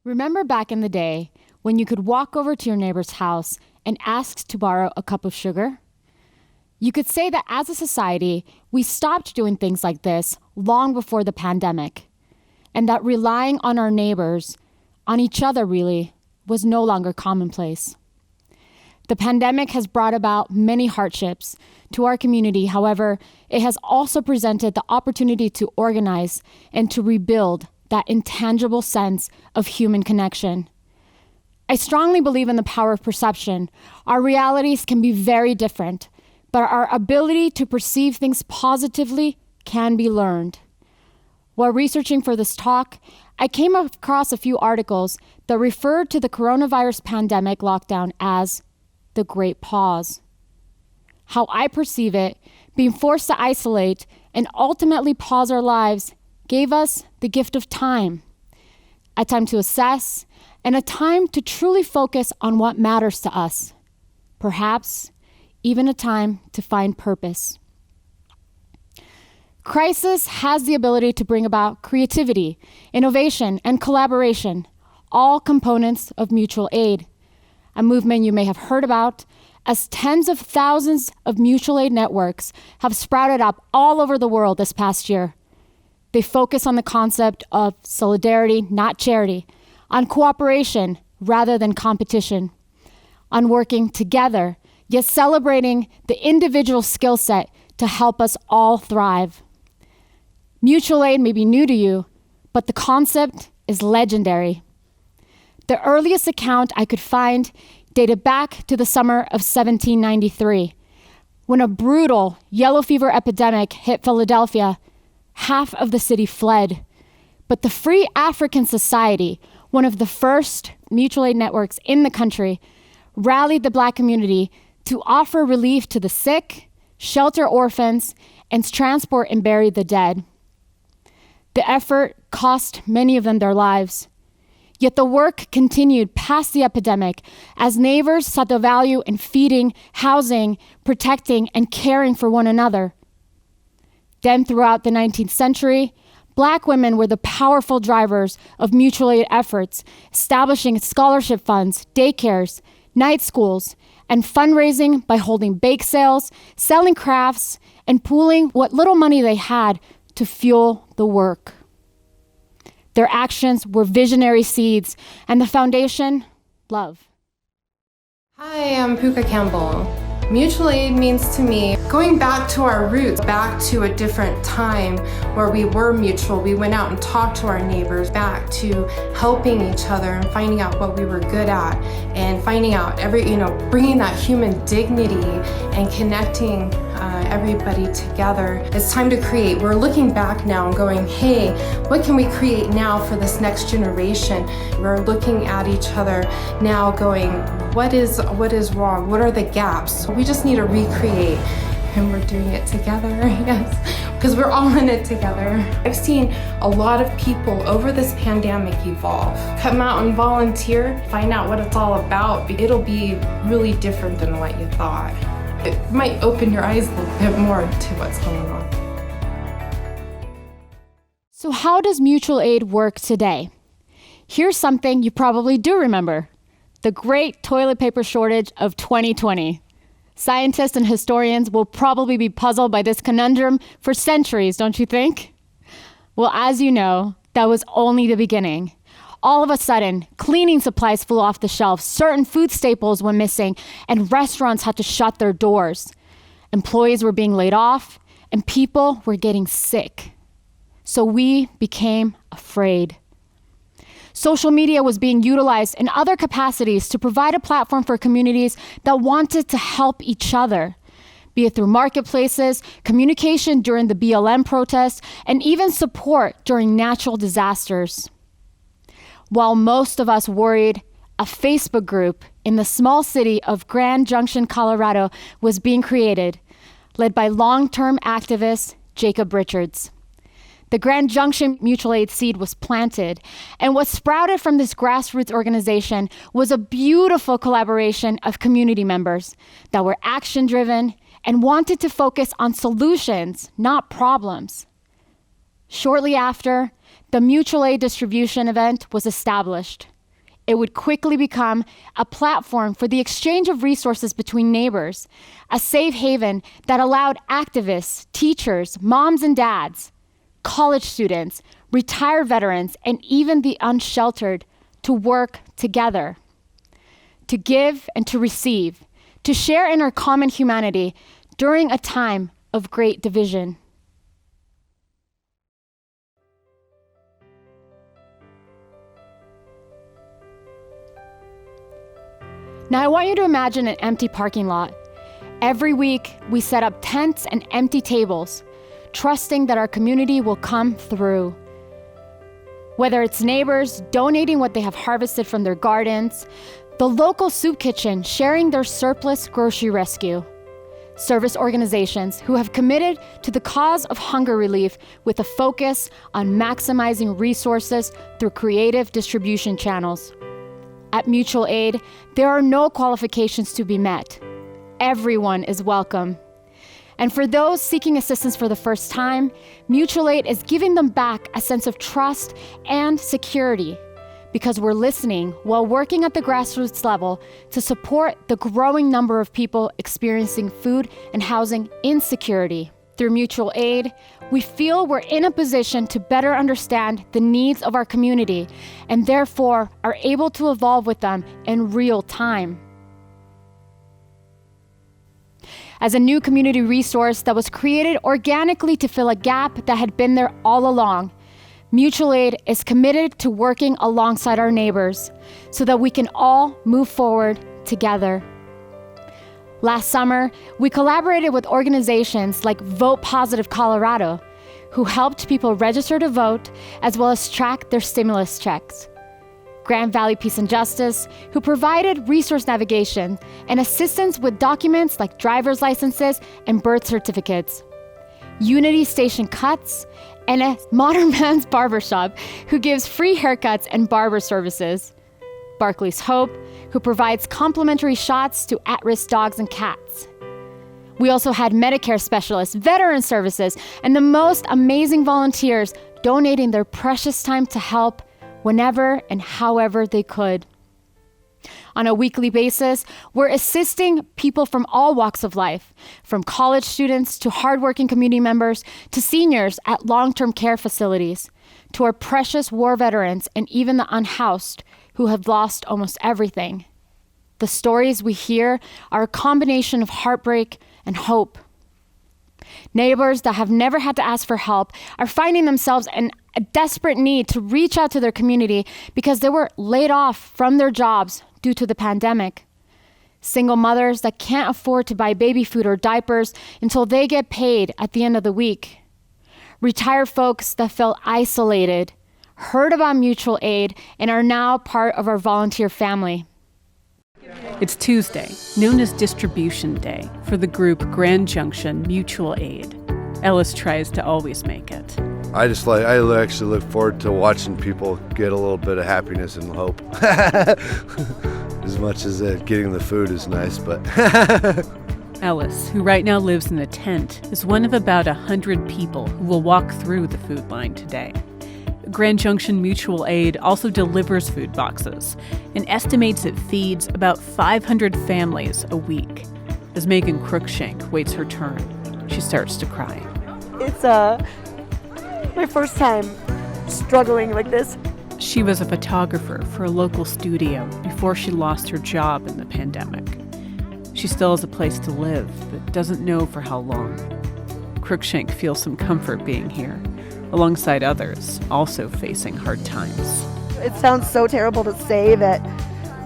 Remember back in the day when you could walk over to your neighbor's house and ask to borrow a cup of sugar? You could say that as a society, we stopped doing things like this long before the pandemic, and that relying on our neighbors, on each other really, was no longer commonplace. The pandemic has brought about many hardships to our community. However, it has also presented the opportunity to organize and to rebuild that intangible sense of human connection. I strongly believe in the power of perception. Our realities can be very different, but our ability to perceive things positively can be learned. While researching for this talk, I came across a few articles that referred to the coronavirus pandemic lockdown as the Great Pause. How I perceive it, being forced to isolate and ultimately pause our lives, gave us the gift of time, a time to assess, and a time to truly focus on what matters to us, perhaps even a time to find purpose. Crisis has the ability to bring about creativity, innovation, and collaboration, all components of mutual aid, a movement you may have heard about, as tens of thousands of mutual aid networks have sprouted up all over the world this past year. They focus on the concept of solidarity, not charity, on cooperation rather than competition, on working together, yet celebrating the individual skill set to help us all thrive. Mutual aid may be new to you, but the concept is legendary. The earliest account I could find dated back to the summer of 1793, when a brutal yellow fever epidemic hit Philadelphia. Half of the city fled, but the Free African Society, one of the first mutual aid networks in the country, rallied the Black community to offer relief to the sick, shelter orphans, and transport and bury the dead. The effort cost many of them their lives. Yet the work continued past the epidemic as neighbors saw the value in feeding, housing, protecting, and caring for one another. Then throughout the 19th century, Black women were the powerful drivers of mutual aid efforts, establishing scholarship funds, daycares, night schools, and fundraising by holding bake sales, selling crafts, and pooling what little money they had to fuel the work. Their actions were visionary seeds, and the foundation, love. Hi, I'm Puka Campbell. Mutual aid means to me going back to our roots, back to a different time where we were mutual. We went out and talked to our neighbors, back to helping each other and finding out what we were good at and finding out bringing that human dignity and connecting everybody together. It's time to create. We're looking back now and going, hey, what can we create now for this next generation? We're looking at each other now going, what is wrong? What are the gaps? We just need to recreate, and we're doing it together, yes, because we're all in it together. I've seen a lot of people over this pandemic evolve. Come out and volunteer, find out what it's all about. It'll be really different than what you thought. It might open your eyes a little bit more to what's going on. So how does mutual aid work today? Here's something you probably do remember: the great toilet paper shortage of 2020. Scientists and historians will probably be puzzled by this conundrum for centuries, don't you think? Well, as you know, that was only the beginning. All of a sudden, cleaning supplies flew off the shelves, certain food staples went missing, and restaurants had to shut their doors. Employees were being laid off, and people were getting sick. So we became afraid. Social media was being utilized in other capacities to provide a platform for communities that wanted to help each other, be it through marketplaces, communication during the BLM protests, and even support during natural disasters. While most of us worried, a Facebook group in the small city of Grand Junction, Colorado, was being created, led by long-term activist Jacob Richards. The Grand Junction Mutual Aid seed was planted, and what sprouted from this grassroots organization was a beautiful collaboration of community members that were action-driven and wanted to focus on solutions, not problems. Shortly after, the mutual aid distribution event was established. it would quickly become a platform for the exchange of resources between neighbors, a safe haven that allowed activists, teachers, moms and dads, college students, retired veterans, and even the unsheltered to work together, to give and to receive, to share in our common humanity during a time of great division. Now I want you to imagine an empty parking lot. Every week, we set up tents and empty tables, trusting that our community will come through. Whether it's neighbors donating what they have harvested from their gardens, the local soup kitchen sharing their surplus grocery rescue, service organizations who have committed to the cause of hunger relief with a focus on maximizing resources through creative distribution channels. At Mutual Aid, there are no qualifications to be met. Everyone is welcome. And for those seeking assistance for the first time, Mutual Aid is giving them back a sense of trust and security because we're listening while working at the grassroots level to support the growing number of people experiencing food and housing insecurity. Through Mutual Aid, we feel we're in a position to better understand the needs of our community and therefore are able to evolve with them in real time. As a new community resource that was created organically to fill a gap that had been there all along, Mutual Aid is committed to working alongside our neighbors so that we can all move forward together. Last summer, we collaborated with organizations like Vote Positive Colorado, who helped people register to vote as well as track their stimulus checks. Grand Valley Peace and Justice, who provided resource navigation and assistance with documents like driver's licenses and birth certificates. Unity Station Cuts, and a Modern Man's Barbershop, who gives free haircuts and barber services. Barclays Hope, who provides complimentary shots to at-risk dogs and cats. We also had Medicare specialists, veteran services, and the most amazing volunteers donating their precious time to help whenever and however they could. On a weekly basis, we're assisting people from all walks of life, from college students to hardworking community members to seniors at long-term care facilities, to our precious war veterans and even the unhoused who have lost almost everything. The stories we hear are a combination of heartbreak and hope. Neighbors that have never had to ask for help are finding themselves in a desperate need to reach out to their community because they were laid off from their jobs due to the pandemic. Single mothers that can't afford to buy baby food or diapers until they get paid at the end of the week. Retired folks that felt isolated, heard about Mutual Aid, and are now part of our volunteer family. It's Tuesday, known as Distribution Day, for the group Grand Junction Mutual Aid. Ellis tries to always make it. I actually look forward to watching people get a little bit of happiness and hope. As much as getting the food is nice, but... Ellis, who right now lives in a tent, is one of about 100 people who will walk through the food line today. Grand Junction Mutual Aid also delivers food boxes and estimates it feeds about 500 families a week. As Megan Crookshank waits her turn, she starts to cry. It's my first time struggling like this. She was a photographer for a local studio before she lost her job in the pandemic. She still has a place to live, but doesn't know for how long. Crookshank feels some comfort being here, alongside others also facing hard times. It sounds so terrible to say that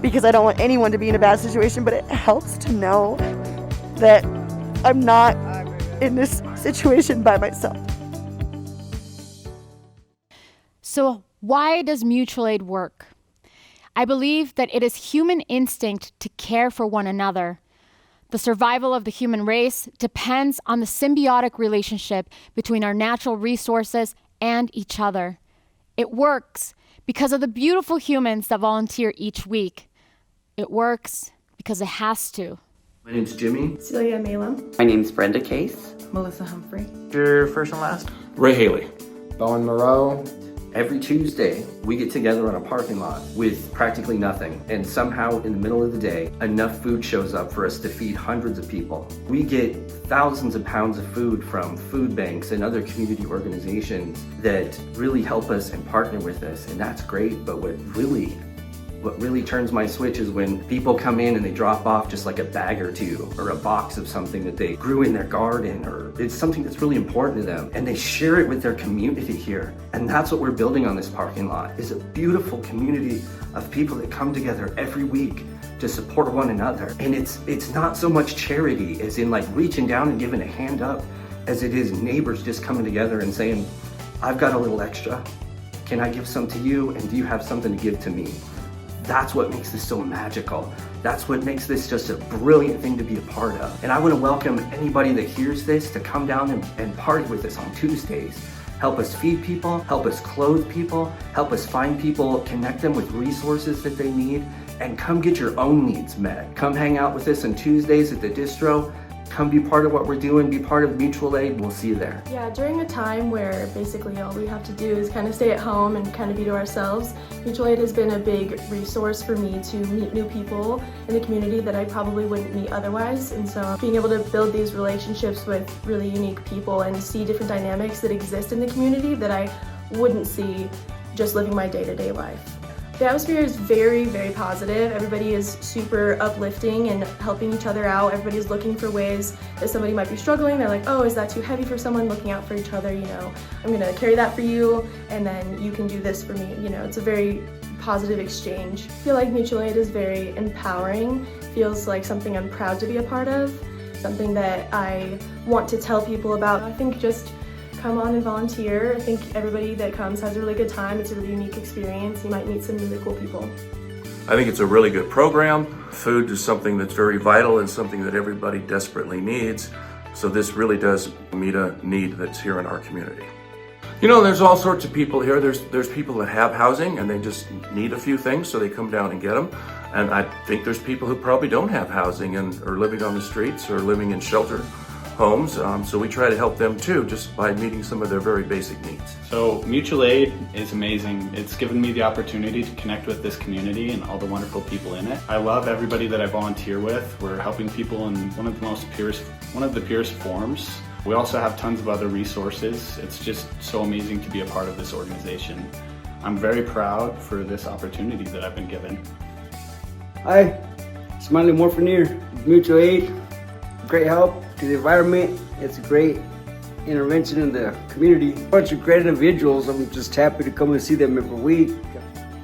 because I don't want anyone to be in a bad situation, but it helps to know that I'm not in this situation by myself. So why does Mutual Aid work? I believe that it is human instinct to care for one another. The survival of the human race depends on the symbiotic relationship between our natural resources and each other. It works because of the beautiful humans that volunteer each week. It works because it has to. My name's Jimmy. Celia Malem. My name's Brenda Case. Melissa Humphrey. Your first and last? Ray Haley. Bowen Moreau. Every Tuesday, we get together on a parking lot with practically nothing, and somehow in the middle of the day, enough food shows up for us to feed hundreds of people. We get thousands of pounds of food from food banks and other community organizations that really help us and partner with us, and that's great, but what really turns my switch is when people come in and they drop off just like a bag or two or a box of something that they grew in their garden, or it's something that's really important to them, and they share it with their community here. And that's what we're building on this parking lot, is a beautiful community of people that come together every week to support one another. And it's not so much charity as in like reaching down and giving a hand up, as it is neighbors just coming together and saying, I've got a little extra. Can I give some to you? And do you have something to give to me? That's what makes this so magical. That's what makes this just a brilliant thing to be a part of. And I want to welcome anybody that hears this to come down and party with us on Tuesdays. Help us feed people, help us clothe people, help us find people, connect them with resources that they need, and come get your own needs met. Come hang out with us on Tuesdays at the distro. Come be part of what we're doing, be part of mutual aid. We'll see you there. Yeah, during a time where basically all we have to do is kind of stay at home and kind of be to ourselves, mutual aid has been a big resource for me to meet new people in the community that I probably wouldn't meet otherwise. And so being able to build these relationships with really unique people and see different dynamics that exist in the community that I wouldn't see just living my day-to-day life. The atmosphere is very, very positive. Everybody is super uplifting and helping each other out. Everybody's looking for ways that somebody might be struggling. They're like, oh, is that too heavy for someone? Looking out for each other, you know, I'm gonna carry that for you, and then you can do this for me. You know, it's a very positive exchange. I feel like mutual aid is very empowering. Feels like something I'm proud to be a part of, something that I want to tell people about. I think just come on and volunteer. I think everybody that comes has a really good time. It's a really unique experience. You might meet some really cool people. I think it's a really good program. Food is something that's very vital and something that everybody desperately needs. So this really does meet a need that's here in our community. You know, there's all sorts of people here. There's people that have housing and they just need a few things, so they come down and get them. And I think there's people who probably don't have housing and are living on the streets or living in shelter homes, so we try to help them too, just by meeting some of their very basic needs. So mutual aid is amazing. It's given me the opportunity to connect with this community and all the wonderful people in it. I love everybody that I volunteer with. We're helping people in one of the purest forms. We also have tons of other resources. It's just so amazing to be a part of this organization. I'm very proud for this opportunity that I've been given. Hi, Smiley Morphinier, mutual aid. Great help to the environment. It's a great intervention in the community. A bunch of great individuals. I'm just happy to come and see them every week.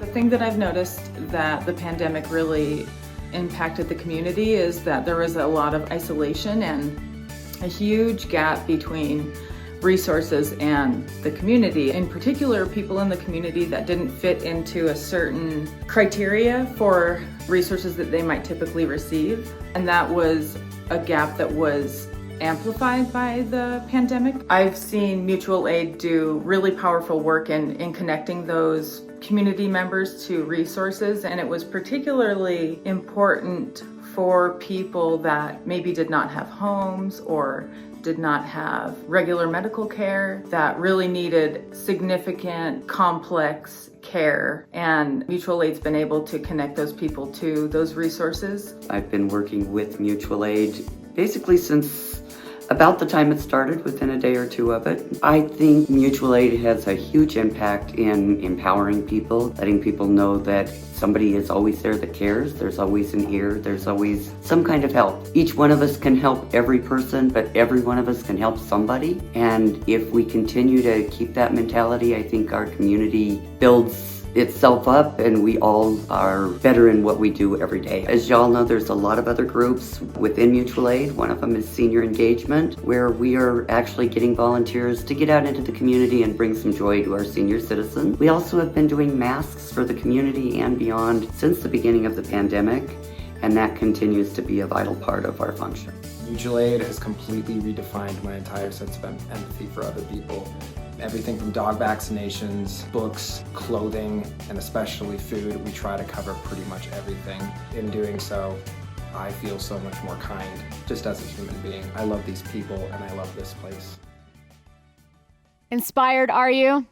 The thing that I've noticed that the pandemic really impacted the community is that there was a lot of isolation and a huge gap between resources and the community. In particular, people in the community that didn't fit into a certain criteria for resources that they might typically receive. And that was a gap that was amplified by the pandemic. I've seen mutual aid do really powerful work in connecting those community members to resources, and it was particularly important for people that maybe did not have homes or did not have regular medical care, that really needed significant, complex care, and mutual aid's been able to connect those people to those resources. I've been working with mutual aid basically since about the time it started, within a day or two of it. I think mutual aid has a huge impact in empowering people, letting people know that somebody is always there that cares, there's always an ear, there's always some kind of help. Each one of us can help every person, but every one of us can help somebody. And if we continue to keep that mentality, I think our community builds itself up and we all are better in what we do every day. As y'all know, there's a lot of other groups within mutual aid. One of them is senior engagement, where we are actually getting volunteers to get out into the community and bring some joy to our senior citizens. We also have been doing masks for the community and beyond since the beginning of the pandemic, and that continues to be a vital part of our function. Mutual aid has completely redefined my entire sense of empathy for other people. Everything from dog vaccinations, books, clothing, and especially food. We try to cover pretty much everything. In doing so, I feel so much more kind, just as a human being. I love these people and I love this place. Inspired, are you?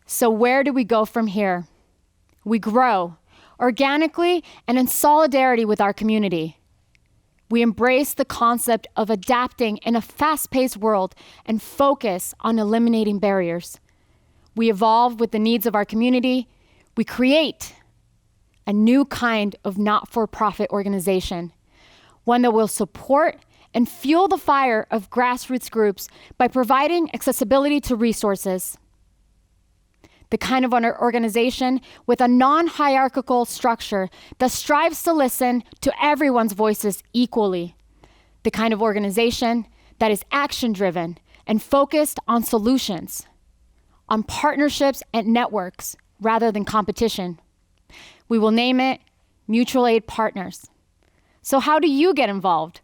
So where do we go from here? We grow organically and in solidarity with our community. We embrace the concept of adapting in a fast-paced world and focus on eliminating barriers. We evolve with the needs of our community. We create a new kind of not-for-profit organization, one that will support and fuel the fire of grassroots groups by providing accessibility to resources. The kind of organization with a non-hierarchical structure that strives to listen to everyone's voices equally. The kind of organization that is action-driven and focused on solutions, on partnerships and networks rather than competition. We will name it Mutual Aid Partners. So how do you get involved?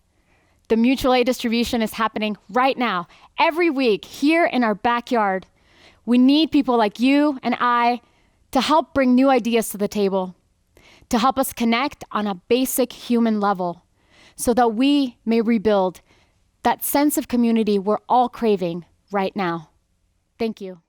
The mutual aid distribution is happening right now, every week, here in our backyard. We need people like you and I to help bring new ideas to the table, to help us connect on a basic human level, so that we may rebuild that sense of community we're all craving right now. Thank you.